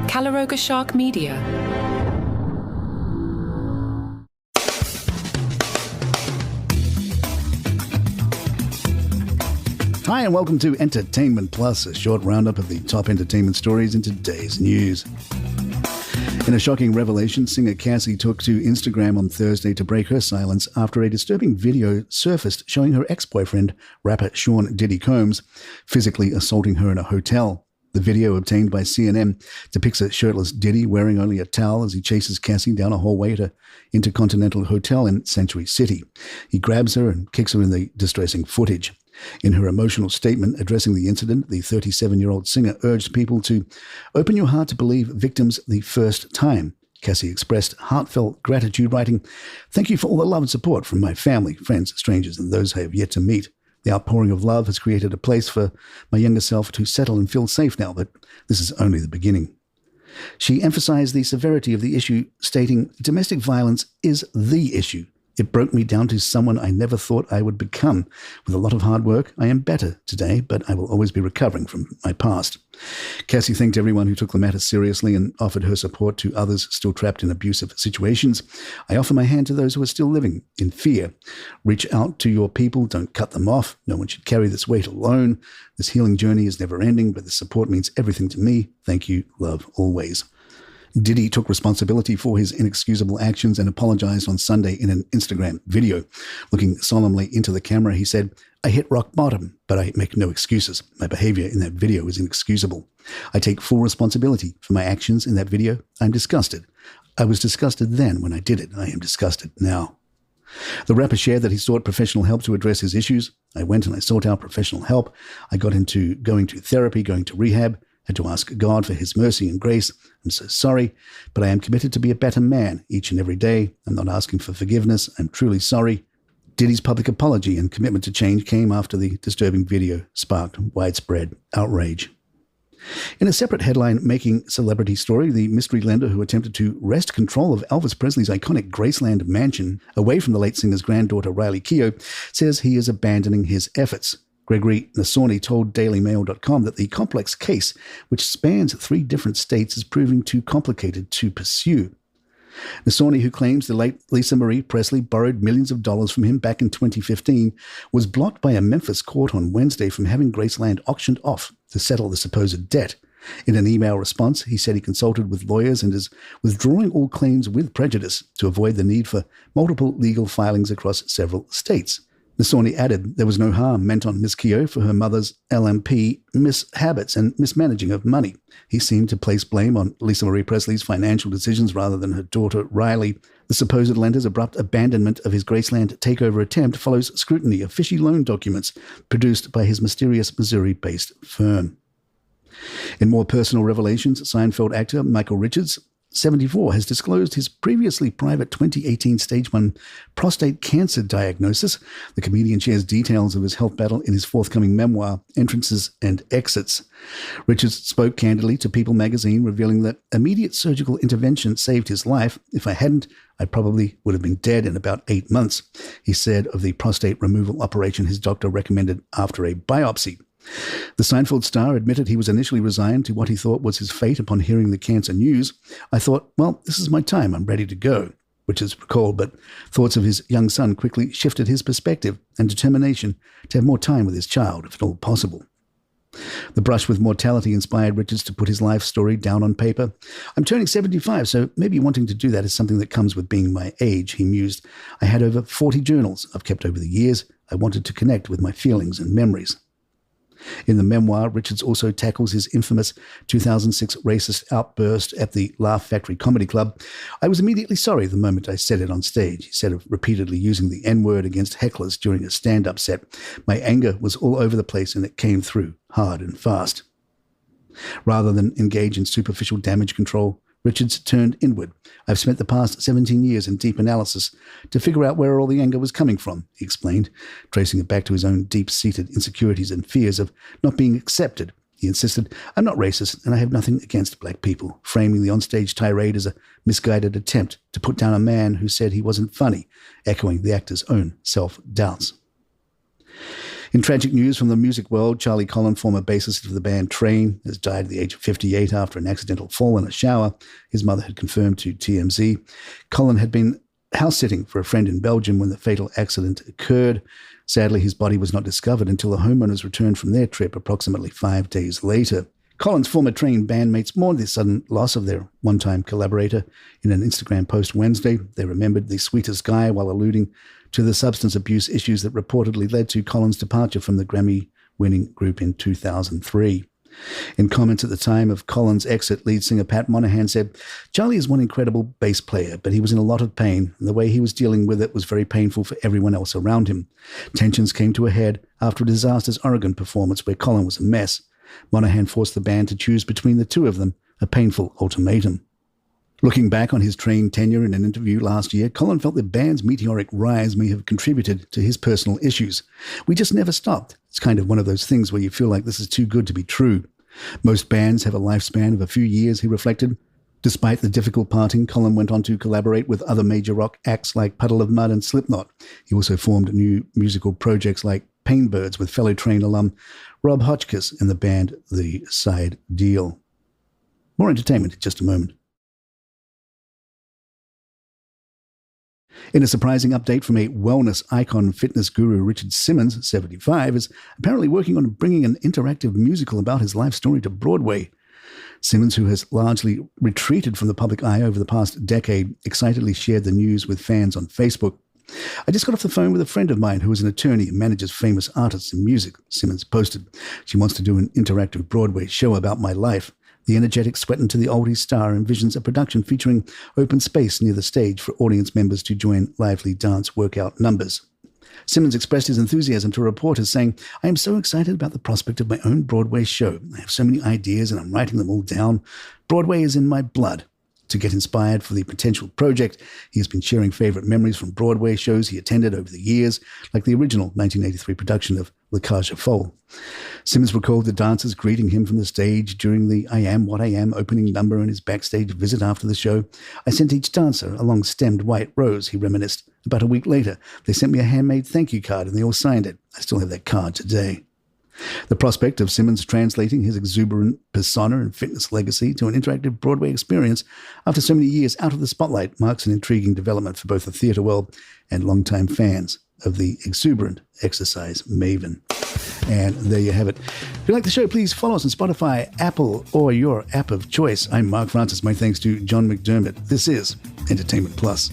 Calaroga Shark Media. Hi and welcome to Entertainment Plus, a short roundup of the top entertainment stories in today's news. In a shocking revelation, singer Cassie took to Instagram on Thursday to break her silence after a disturbing video surfaced showing her ex-boyfriend, rapper Sean Diddy Combs, physically assaulting her in a hotel. The video, obtained by CNN, depicts a shirtless Diddy wearing only a towel as he chases Cassie down a hallway at an Intercontinental Hotel in Century City. He grabs her and kicks her in the distressing footage. In her emotional statement addressing the incident, the 37-year-old singer urged people to open your heart to believe victims the first time. Cassie expressed heartfelt gratitude, writing, "Thank you for all the love and support from my family, friends, strangers, and those I have yet to meet. The outpouring of love has created a place for my younger self to settle and feel safe now, but this is only the beginning." She emphasized the severity of the issue, stating, "Domestic violence is the issue. It broke me down to someone I never thought I would become. With a lot of hard work, I am better today, but I will always be recovering from my past." Cassie thanked everyone who took the matter seriously and offered her support to others still trapped in abusive situations. "I offer my hand to those who are still living in fear. Reach out to your people. Don't cut them off. No one should carry this weight alone. This healing journey is never ending, but the support means everything to me. Thank you. Love always." Diddy took responsibility for his inexcusable actions and apologized on Sunday in an Instagram video. Looking solemnly into the camera, he said, "I hit rock bottom, but I make no excuses. My behavior in that video is inexcusable. I take full responsibility for my actions in that video. I'm disgusted. I was disgusted then when I did it. I am disgusted now." The rapper shared that he sought professional help to address his issues. "I went and I sought out professional help. I got into going to therapy, going to rehab. Had to ask God for his mercy and grace. I'm so sorry, but I am committed to be a better man each and every day. I'm not asking for forgiveness. I'm truly sorry." Diddy's public apology and commitment to change came after the disturbing video sparked widespread outrage. In a separate headline-making celebrity story, the mystery lender who attempted to wrest control of Elvis Presley's iconic Graceland mansion away from the late singer's granddaughter Riley Keough says he is abandoning his efforts. Gregory Nasoni told DailyMail.com that the complex case, which spans 3 different states, is proving too complicated to pursue. Nasoni, who claims the late Lisa Marie Presley borrowed millions of dollars from him back in 2015, was blocked by a Memphis court on Wednesday from having Graceland auctioned off to settle the supposed debt. In an email response, he said he consulted with lawyers and is withdrawing all claims with prejudice to avoid the need for multiple legal filings across several states. Nasoni added there was no harm meant on Ms. Keough for her mother's LMP mishabits and mismanaging of money. He seemed to place blame on Lisa Marie Presley's financial decisions rather than her daughter Riley. The supposed lender's abrupt abandonment of his Graceland takeover attempt follows scrutiny of fishy loan documents produced by his mysterious Missouri-based firm. In more personal revelations, Seinfeld actor Michael Richards, 74, has disclosed his previously private 2018 stage 1 prostate cancer diagnosis. The comedian shares details of his health battle in his forthcoming memoir, Entrances and Exits. Richards spoke candidly to People magazine, revealing that immediate surgical intervention saved his life. "If I hadn't, I probably would have been dead in about 8 months," he said of the prostate removal operation his doctor recommended after a biopsy. The Seinfeld star admitted he was initially resigned to what he thought was his fate upon hearing the cancer news. "I thought, well, this is my time. I'm ready to go," Richards recalled, but thoughts of his young son quickly shifted his perspective and determination to have more time with his child, if at all possible. The brush with mortality inspired Richards to put his life story down on paper. "I'm turning 75, so maybe wanting to do that is something that comes with being my age," he mused. "I had over 40 journals I've kept over the years. I wanted to connect with my feelings and memories." In the memoir, Richards also tackles his infamous 2006 racist outburst at the Laugh Factory Comedy Club. "I was immediately sorry the moment I said it on stage," he said of repeatedly using the N-word against hecklers during a stand-up set. "My anger was all over the place and it came through hard and fast." Rather than engage in superficial damage control, Richards turned inward. "I've spent the past 17 years in deep analysis to figure out where all the anger was coming from," he explained, tracing it back to his own deep-seated insecurities and fears of not being accepted. He insisted, "I'm not racist and I have nothing against black people," framing the onstage tirade as a misguided attempt to put down a man who said he wasn't funny, echoing the actor's own self-doubts. In tragic news from the music world, Charlie Colin, former bassist of the band Train, has died at the age of 58 after an accidental fall in a shower. His mother had confirmed to TMZ. Colin had been house-sitting for a friend in Belgium when the fatal accident occurred. Sadly, his body was not discovered until the homeowners returned from their trip approximately 5 days later. Colin's former Train bandmates mourned the sudden loss of their one-time collaborator. In an Instagram post Wednesday, they remembered the sweetest guy while alluding to the substance abuse issues that reportedly led to Colin's departure from the Grammy-winning group in 2003. In comments at the time of Colin's exit, lead singer Pat Monahan said, "Charlie is one incredible bass player, but he was in a lot of pain, and the way he was dealing with it was very painful for everyone else around him. Tensions came to a head after a disastrous Oregon performance where Colin was a mess. Monahan forced the band to choose between the two of them, a painful ultimatum." Looking back on his Train tenure in an interview last year, Colin felt the band's meteoric rise may have contributed to his personal issues. "We just never stopped. It's kind of one of those things where you feel like this is too good to be true. Most bands have a lifespan of a few years," he reflected. Despite the difficult parting, Colin went on to collaborate with other major rock acts like Puddle of Mudd and Slipknot. He also formed new musical projects like Painbirds with fellow Train alum Rob Hotchkiss and the band The Side Deal. More entertainment in just a moment. In a surprising update from a wellness icon, fitness guru Richard Simmons, 75, is apparently working on bringing an interactive musical about his life story to Broadway. Simmons, who has largely retreated from the public eye over the past decade, excitedly shared the news with fans on Facebook. "I just got off the phone with a friend of mine who is an attorney and manages famous artists in music," Simmons posted. "She wants to do an interactive Broadway show about my life. The energetic Sweatin' to the Oldies star envisions a production featuring open space near the stage for audience members to join lively dance workout numbers." Simmons expressed his enthusiasm to reporters, saying, "I am so excited about the prospect of my own Broadway show. I have so many ideas and I'm writing them all down. Broadway is in my blood." To get inspired for the potential project, he has been sharing favorite memories from Broadway shows he attended over the years, like the original 1983 production of La Cage aux Folles. Simmons recalled the dancers greeting him from the stage during the I Am What I Am opening number and his backstage visit after the show. "I sent each dancer a long stemmed white rose," he reminisced. "About a week later, they sent me a handmade thank you card and they all signed it. I still have that card today." The prospect of Simmons translating his exuberant persona and fitness legacy to an interactive Broadway experience after so many years out of the spotlight marks an intriguing development for both the theatre world and longtime fans of the exuberant exercise maven. And there you have it. If you like the show, please follow us on Spotify, Apple, or your app of choice. I'm Mark Francis. My thanks to John McDermott. This is Entertainment Plus.